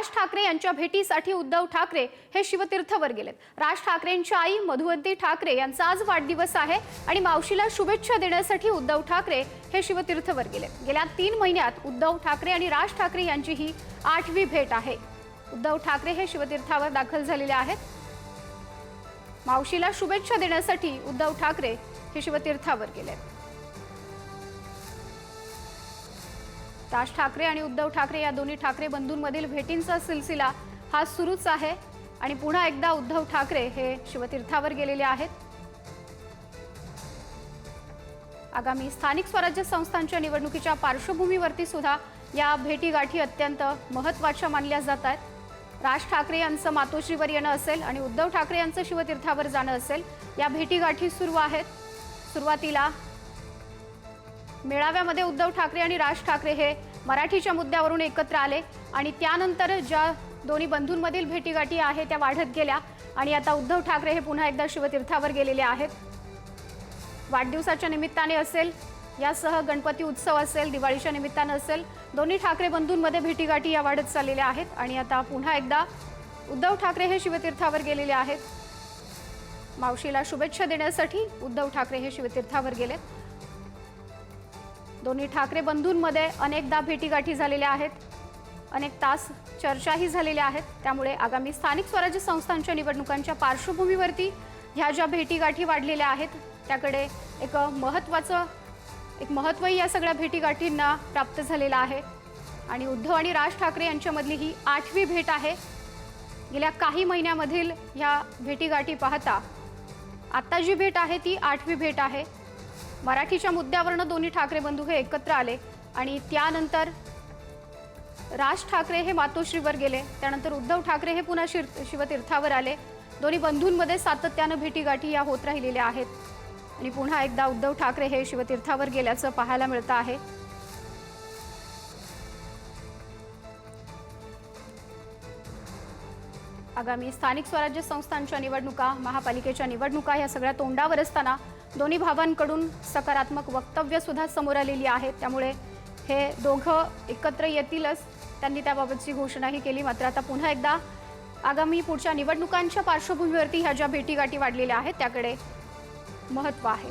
राज ठाकरे यांच्या भेटीसाठी उद्धव ठाकरे हे शिवतीर्थवर गेलेत। राज ठाकरेंच्या आई मधुवंती ठाकरे यांचा आज वाढदिवस आहे आणि मावशीला शुभेच्छा देण्यासाठी उद्धव ठाकरे हे शिवतीर्थवर गेलेत। गेल्या 3 महिन्यात उद्धव ठाकरे आणि राज ठाकरे यांची ही 8वी भेट आहे। उद्धव ठाकरे हे शिवतीर्थावर दाखल झालेले आहेत। मावशीला शुभेच्छा देण्यासाठी उद्धव ठाकरे हे शिवतीर्थावर गेलेत। राज ठाकरे आणि उद्धव ठाकरे या दोन्ही ठाकरे बंधूंमधील भेटींचा सिलसिला हा सुरूच आहे आणि पुन्हा एकदा उद्धव ठाकरे हे शिवतीर्थावर गेलेले आहेत। आगामी स्थानिक स्वराज्य संस्थांच्या निवडणुकीच्या पार्श्वभूमीवरती सुद्धा या भेटीगाठी अत्यंत महत्त्वाच्या मानल्या जात आहेत। राज ठाकरे यांचं मातोश्रीवर येणं असेल आणि उद्धव ठाकरे यांचं शिवतीर्थावर जाणं असेल, या भेटीगाठी सुरू आहेत। सुरुवातीला मेळाव्यामध्ये उद्धव ठाकरे आणि राज ठाकरे हे मराठीच्या मुद्द्यावरून एकत्र आले आणि त्यानंतर ज्या दोन्ही बंधूंमधील भेटीगाठी आहे त्या वाढत गेल्या आणि आता उद्धव ठाकरे हे पुन्हा एकदा शिवतीर्थावर गेलेले आहेत। वाढदिवसाच्या निमित्ताने असेल, यासह गणपती उत्सव असेल, दिवाळीच्या निमित्ताने असेल, दोन्ही ठाकरे बंधूंमध्ये भेटीगाठी या वाढत चाललेल्या आहेत आणि आता पुन्हा एकदा उद्धव ठाकरे हे शिवतीर्थावर गेलेले आहेत। मावशीला शुभेच्छा देण्यासाठी उद्धव ठाकरे हे शिवतीर्थावर गेलेत। दोन्ही ठाकरे बंधूंमध्ये अनेकदा भेटीगाठी झालेल्या आहेत, अनेक तास चर्चाही झालेल्या आहेत। त्यामुळे आगामी स्थानिक स्वराज्य संस्थांच्या निवडणुकांच्या पार्श्वभूमीवरती ह्या ज्या भेटीगाठी वाढलेल्या आहेत त्याकडे एक महत्त्वही या सगळ्या भेटीगाठींना प्राप्त झालेला आहे आणि उद्धव आणि राज ठाकरे यांच्यामधली ही 8वी भेट आहे। गेल्या काही महिन्यामधील ह्या भेटीगाठी पाहता आता जी भेट आहे ती 8वी भेट आहे। मराठीच्या मुद्द्यावरून दोन्ही ठाकरे बंधू हे एकत्र आले आणि त्यानंतर राज ठाकरे हे मातोश्रीवर गेले, त्यानंतर उद्धव ठाकरे हे पुन्हा शिवतीर्थावर आले। दोन्ही बंधूंमध्ये सातत्यानं भेटीगाठी या होत राहिलेल्या आहेत आणि पुन्हा एकदा उद्धव ठाकरे हे शिवतीर्थावर गेल्याचं पाहायला मिळतं आहे। आगामी स्थानिक स्वराज्य संस्थांच्या निवडणुका, महापालिकेच्या निवडणुका या सगळ्या तोंडावर असताना दोन्ही भावांकडून सकारात्मक वक्तव्य सुद्धा समोर आलेली आहेत। त्यामुळे हे दोघं एकत्र येतीलच, त्यांनी त्याबाबतची घोषणाही केली। मात्र आता पुन्हा एकदा आगामी पुढच्या निवडणुकांच्या पार्श्वभूमीवरती ह्या ज्या भेटीगाठी वाढलेल्या आहेत त्याकडे महत्त्व आहे।